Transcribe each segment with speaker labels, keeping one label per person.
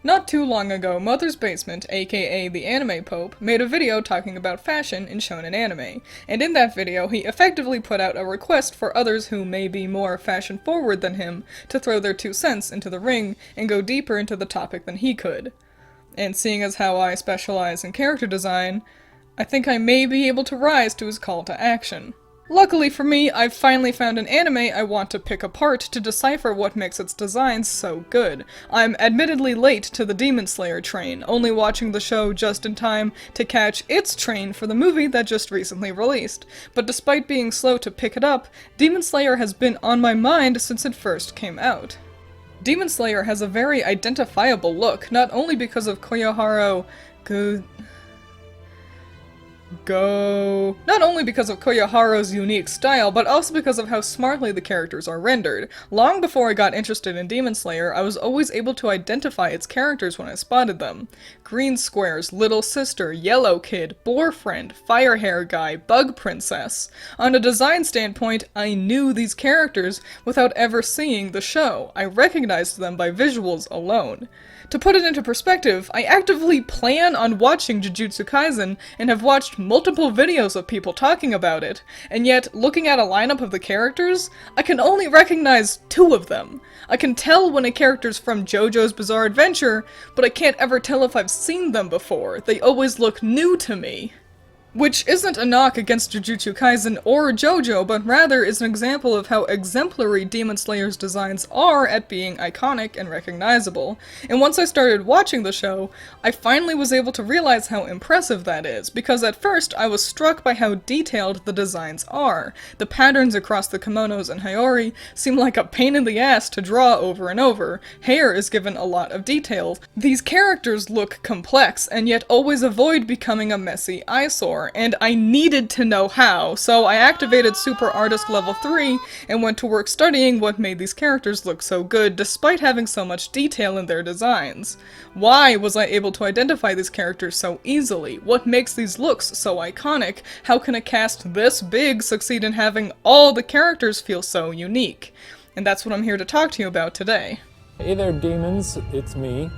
Speaker 1: Not too long ago, Mother's Basement, aka the Anime Pope, made a video talking about fashion in shonen anime, and in that video he effectively put out a request for others who may be more fashion-forward than him to throw their 2 cents into the ring and go deeper into the topic than he could. And seeing as how I specialize in character design, I think I may be able to rise to his call to action. Luckily for me, I've finally found an anime I want to pick apart to decipher what makes its designs so good. I'm admittedly late to the Demon Slayer train, only watching the show just in time to catch its train for the movie that just recently released. But despite being slow to pick it up, Demon Slayer has been on my mind since it first came out. Demon Slayer has a very identifiable look, not only because of Not only because of Koyoharu's unique style, but also because of how smartly the characters are rendered. Long before I got interested in Demon Slayer, I was always able to identify its characters when I spotted them. Green Squares, Little Sister, Yellow Kid, Boar Friend, Fire Hair Guy, Bug Princess. On a design standpoint, I knew these characters without ever seeing the show. I recognized them by visuals alone. To put it into perspective, I actively plan on watching Jujutsu Kaisen and have watched multiple videos of people talking about it, and yet, looking at a lineup of the characters, I can only recognize 2 of them. I can tell when a character's from JoJo's Bizarre Adventure, but I can't ever tell if I've seen them before. They always look new to me. Which isn't a knock against Jujutsu Kaisen or JoJo, but rather is an example of how exemplary Demon Slayer's designs are at being iconic and recognizable. And once I started watching the show, I finally was able to realize how impressive that is, because at first I was struck by how detailed the designs are. The patterns across the kimonos and Hiyori seem like a pain in the ass to draw over and over. Hair is given a lot of detail. These characters look complex, and yet always avoid becoming a messy eyesore. And I needed to know how, so I activated Super Artist Level 3 and went to work studying what made these characters look so good despite having so much detail in their designs. Why was I able to identify these characters so easily? What makes these looks so iconic? How can a cast this big succeed in having all the characters feel so unique? And that's what I'm here to talk to you about today.
Speaker 2: Hey there, demons, it's me,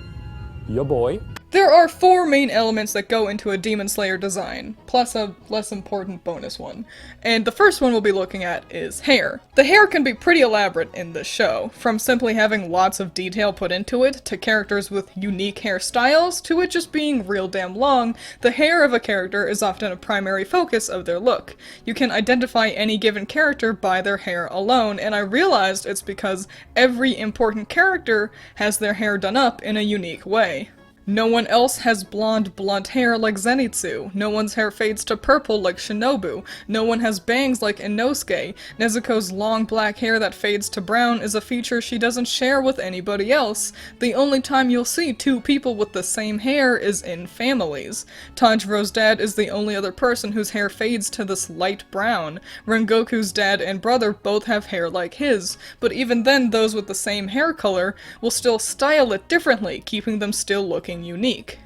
Speaker 2: your boy.
Speaker 1: There are 4 main elements that go into a Demon Slayer design, plus a less important bonus one. And the first one we'll be looking at is hair. The hair can be pretty elaborate in this show, from simply having lots of detail put into it, to characters with unique hairstyles, to it just being real damn long. The hair of a character is often a primary focus of their look. You can identify any given character by their hair alone, and I realized it's because every important character has their hair done up in a unique way. No one else has blonde, blunt hair like Zenitsu. No one's hair fades to purple like Shinobu. No one has bangs like Inosuke. Nezuko's long black hair that fades to brown is a feature she doesn't share with anybody else. The only time you'll see 2 people with the same hair is in families. Tanjiro's dad is the only other person whose hair fades to this light brown. Rengoku's dad and brother both have hair like his, but even then those with the same hair color will still style it differently, keeping them still looking unique.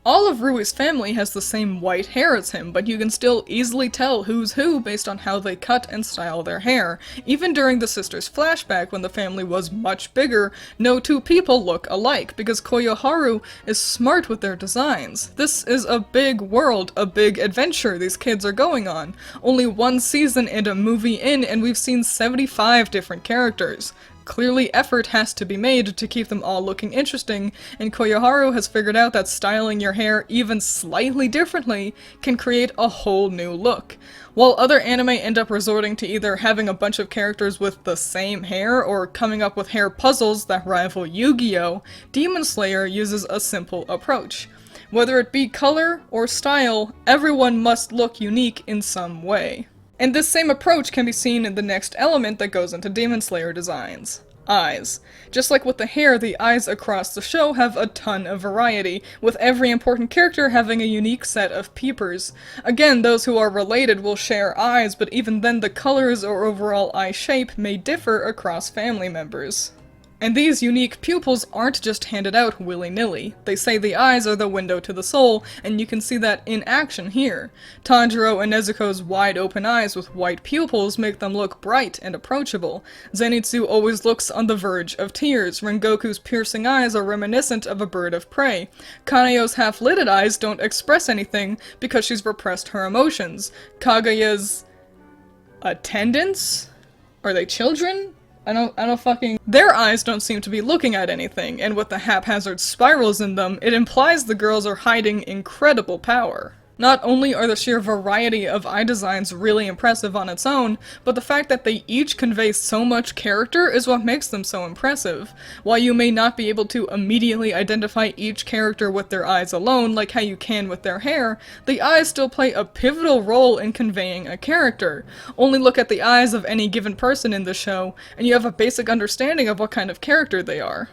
Speaker 1: All of Rui's family has the same white hair as him, but you can still easily tell who's who based on how they cut and style their hair. Even during the sisters' flashback when the family was much bigger, no 2 people look alike, because Koyoharu is smart with their designs. This is a big world, a big adventure these kids are going on. Only 1 season and a movie in, and we've seen 75 different characters. Clearly effort has to be made to keep them all looking interesting, and Koyoharu has figured out that styling your hair even slightly differently can create a whole new look. While other anime end up resorting to either having a bunch of characters with the same hair or coming up with hair puzzles that rival Yu-Gi-Oh!, Demon Slayer uses a simple approach. Whether it be color or style, everyone must look unique in some way. And this same approach can be seen in the next element that goes into Demon Slayer designs. Eyes. Just like with the hair, the eyes across the show have a ton of variety, with every important character having a unique set of peepers. Again, those who are related will share eyes, but even then the colors or overall eye shape may differ across family members. And these unique pupils aren't just handed out willy-nilly. They say the eyes are the window to the soul, and you can see that in action here. Tanjiro and Nezuko's wide-open eyes with white pupils make them look bright and approachable. Zenitsu always looks on the verge of tears. Rengoku's piercing eyes are reminiscent of a bird of prey. Kanayo's half-lidded eyes don't express anything because she's repressed her emotions. Kagaya's attendants? Are they children? I don't fucking... Their eyes don't seem to be looking at anything, and with the haphazard spirals in them, it implies the girls are hiding incredible power. Not only are the sheer variety of eye designs really impressive on its own, but the fact that they each convey so much character is what makes them so impressive. While you may not be able to immediately identify each character with their eyes alone, like how you can with their hair, the eyes still play a pivotal role in conveying a character. Only look at the eyes of any given person in the show, and you have a basic understanding of what kind of character they are.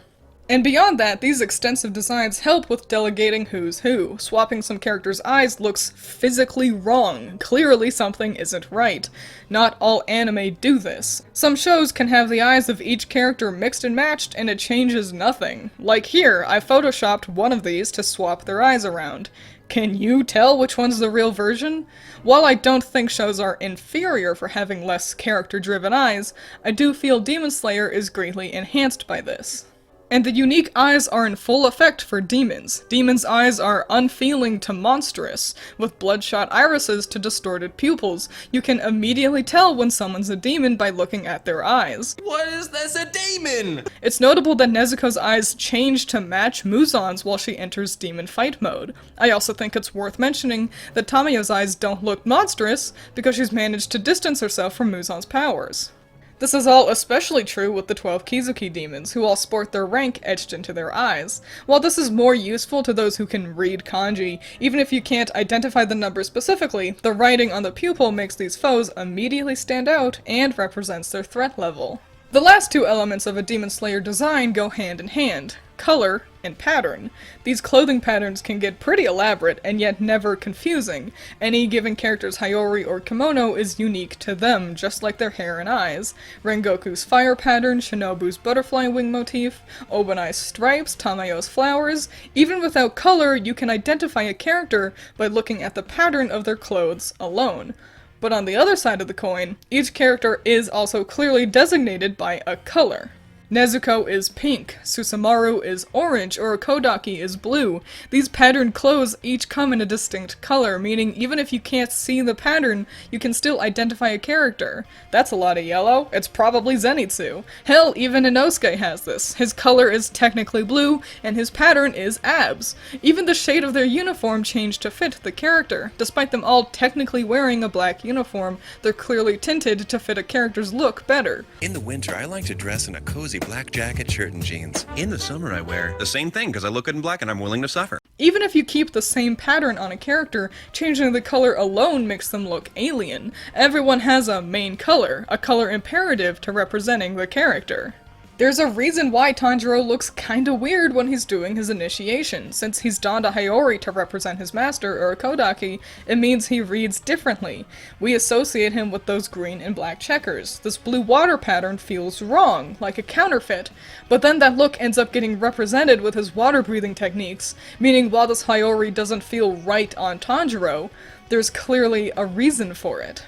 Speaker 1: And beyond that, these extensive designs help with delegating who's who. Swapping some characters' eyes looks physically wrong. Clearly something isn't right. Not all anime do this. Some shows can have the eyes of each character mixed and matched and it changes nothing. Like here, I photoshopped one of these to swap their eyes around. Can you tell which one's the real version? While I don't think shows are inferior for having less character-driven eyes, I do feel Demon Slayer is greatly enhanced by this. And the unique eyes are in full effect for demons. Demons' eyes are unfeeling to monstrous, with bloodshot irises to distorted pupils. You can immediately tell when someone's a demon by looking at their eyes.
Speaker 3: What is this, a demon?
Speaker 1: It's notable that Nezuko's eyes change to match Muzan's while she enters demon fight mode. I also think it's worth mentioning that Tamayo's eyes don't look monstrous because she's managed to distance herself from Muzan's powers. This is all especially true with the 12 Kizuki demons, who all sport their rank etched into their eyes. While this is more useful to those who can read kanji, even if you can't identify the number specifically, the writing on the pupil makes these foes immediately stand out and represents their threat level. The last two elements of a Demon Slayer design go hand in hand: color and pattern. These clothing patterns can get pretty elaborate and yet never confusing. Any given character's Hayori or kimono is unique to them, just like their hair and eyes. Rengoku's fire pattern, Shinobu's butterfly wing motif, Obanai's stripes, Tamayo's flowers. Even without color, you can identify a character by looking at the pattern of their clothes alone. But on the other side of the coin, each character is also clearly designated by a color. Nezuko is pink, Susumaru is orange, or Kodaki is blue. These patterned clothes each come in a distinct color, meaning even if you can't see the pattern, you can still identify a character. That's a lot of yellow. It's probably Zenitsu. Hell, even Inosuke has this. His color is technically blue, and his pattern is abs. Even the shade of their uniform changed to fit the character. Despite them all technically wearing a black uniform, they're clearly tinted to fit a character's look better.
Speaker 3: In the winter, I like to dress in a cozy black jacket, shirt, and jeans. In the summer, I wear the same thing because I look good in black and I'm willing to suffer.
Speaker 1: Even if you keep the same pattern on a character, changing the color alone makes them look alien. Everyone has a main color, a color imperative to representing the character. There's a reason why Tanjiro looks kinda weird when he's doing his initiation. Since he's donned a Hayori to represent his master, or a Kodaki, it means he reads differently. We associate him with those green and black checkers. This blue water pattern feels wrong, like a counterfeit. But then that look ends up getting represented with his water breathing techniques, meaning while this Hayori doesn't feel right on Tanjiro, there's clearly a reason for it.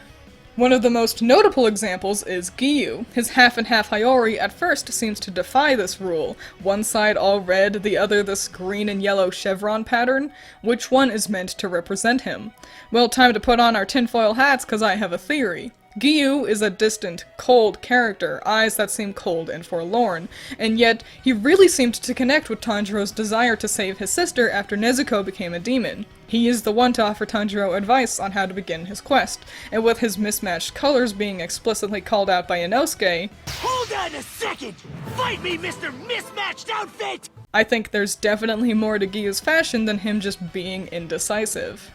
Speaker 1: One of the most notable examples is Giyu. His half-and-half Hayori at first seems to defy this rule. One side all red, the other this green and yellow chevron pattern. Which one is meant to represent him? Well, time to put on our tinfoil hats, cause I have a theory. Giyu is a distant, cold character, eyes that seem cold and forlorn, and yet he really seemed to connect with Tanjiro's desire to save his sister after Nezuko became a demon. He is the one to offer Tanjiro advice on how to begin his quest, and with his mismatched colors being explicitly called out by Inosuke,
Speaker 4: Hold on a second! Fight me, Mr. Mismatched Outfit!
Speaker 1: I think there's definitely more to Giyu's fashion than him just being indecisive.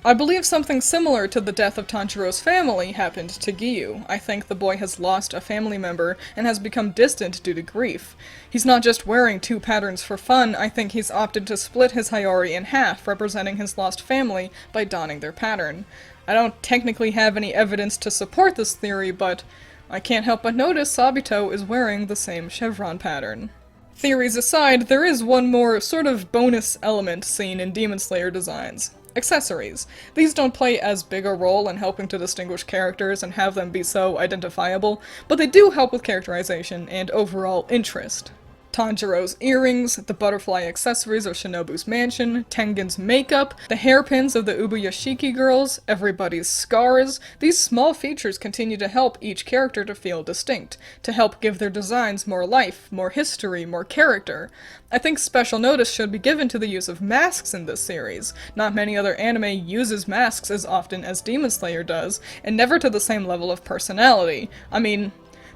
Speaker 1: I believe something similar to the death of Tanjiro's family happened to Giyu. I think the boy has lost a family member and has become distant due to grief. He's not just wearing two patterns for fun, I think he's opted to split his Hayori in half, representing his lost family by donning their pattern. I don't technically have any evidence to support this theory, but I can't help but notice Sabito is wearing the same chevron pattern. Theories aside, there is one more sort of bonus element seen in Demon Slayer designs. Accessories. These don't play as big a role in helping to distinguish characters and have them be so identifiable, but they do help with characterization and overall interest. Tanjiro's earrings, the butterfly accessories of Shinobu's mansion, Tengen's makeup, the hairpins of the Ubuyashiki girls, everybody's scars, these small features continue to help each character to feel distinct, to help give their designs more life, more history, more character. I think special notice should be given to the use of masks in this series. Not many other anime uses masks as often as Demon Slayer does, and never to the same level of personality. I mean,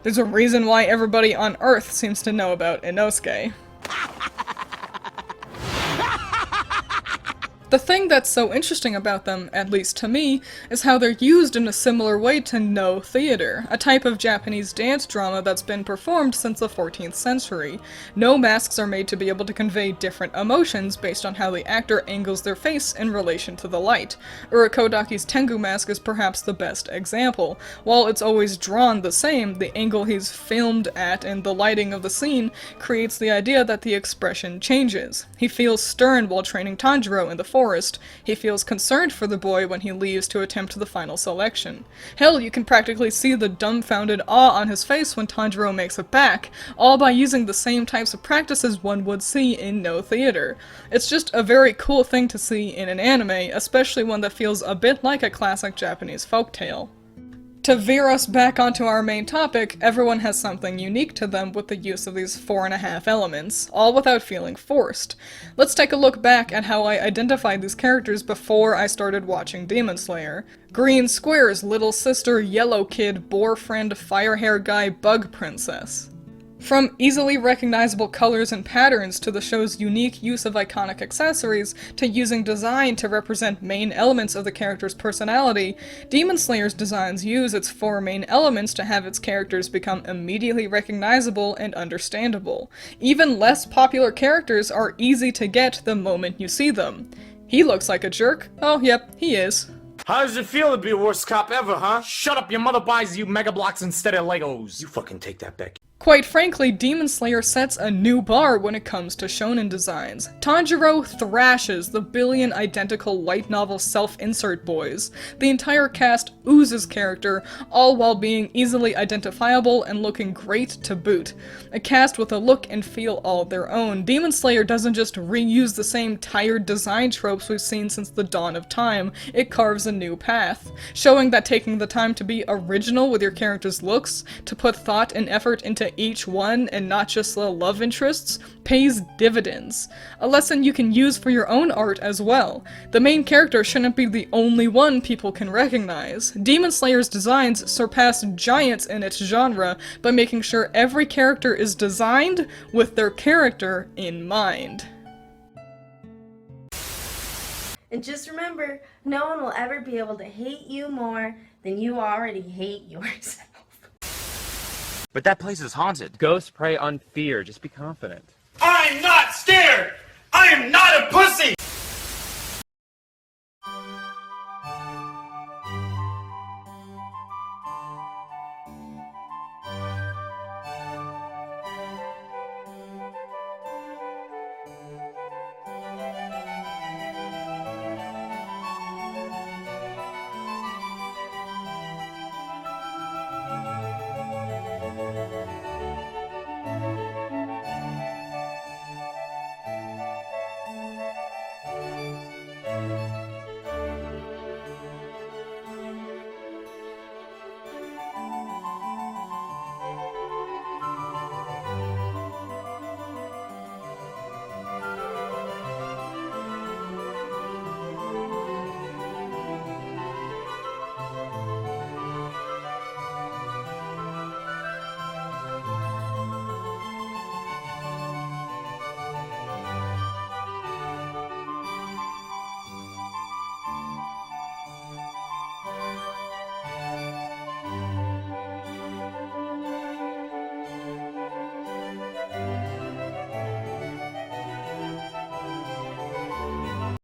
Speaker 1: there's a reason why everybody on Earth seems to know about Inosuke. The thing that's so interesting about them, at least to me, is how they're used in a similar way to No theater, a type of Japanese dance drama that's been performed since the 14th century. No masks are made to be able to convey different emotions based on how the actor angles their face in relation to the light. Urakodaki's Tengu mask is perhaps the best example. While it's always drawn the same, the angle he's filmed at and the lighting of the scene creates the idea that the expression changes. He feels stern while training Tanjiro in the forest. He feels concerned for the boy when he leaves to attempt the final selection. Hell, you can practically see the dumbfounded awe on his face when Tanjiro makes it back, all by using the same types of practices one would see in No theater. It's just a very cool thing to see in an anime, especially one that feels a bit like a classic Japanese folktale. To veer us back onto our main topic, everyone has something unique to them with the use of these 4.5 elements, all without feeling forced. Let's take a look back at how I identified these characters before I started watching Demon Slayer. Green Square's little sister, Yellow Kid, Boar Friend, Fire Hair Guy, Bug Princess. From easily recognizable colors and patterns to the show's unique use of iconic accessories, to using design to represent main elements of the character's personality, Demon Slayer's designs use its 4 main elements to have its characters become immediately recognizable and understandable. Even less popular characters are easy to get the moment you see them. He looks like a jerk. Oh, yep, he is.
Speaker 5: How does it feel to be the worst cop ever, huh? Shut up, your mother buys you Mega Blocks instead of Legos. You fucking take that back.
Speaker 1: Quite frankly, Demon Slayer sets a new bar when it comes to shonen designs. Tanjiro thrashes the billion identical light novel self-insert boys. The entire cast oozes character, all while being easily identifiable and looking great to boot. A cast with a look and feel all their own. Demon Slayer doesn't just reuse the same tired design tropes we've seen since the dawn of time, it carves a new path, showing that taking the time to be original with your character's looks, to put thought and effort into each one and not just the love interests, pays dividends. A lesson you can use for your own art as well. The main character shouldn't be the only one people can recognize. Demon Slayer's designs surpass giants in its genre by making sure every character is designed with their character in mind.
Speaker 6: And just remember, no one will ever be able to hate you more than you already hate yourself.
Speaker 7: But that place is haunted.
Speaker 8: Ghosts prey on fear. Just be confident.
Speaker 5: I'm not scared! I am not a pussy!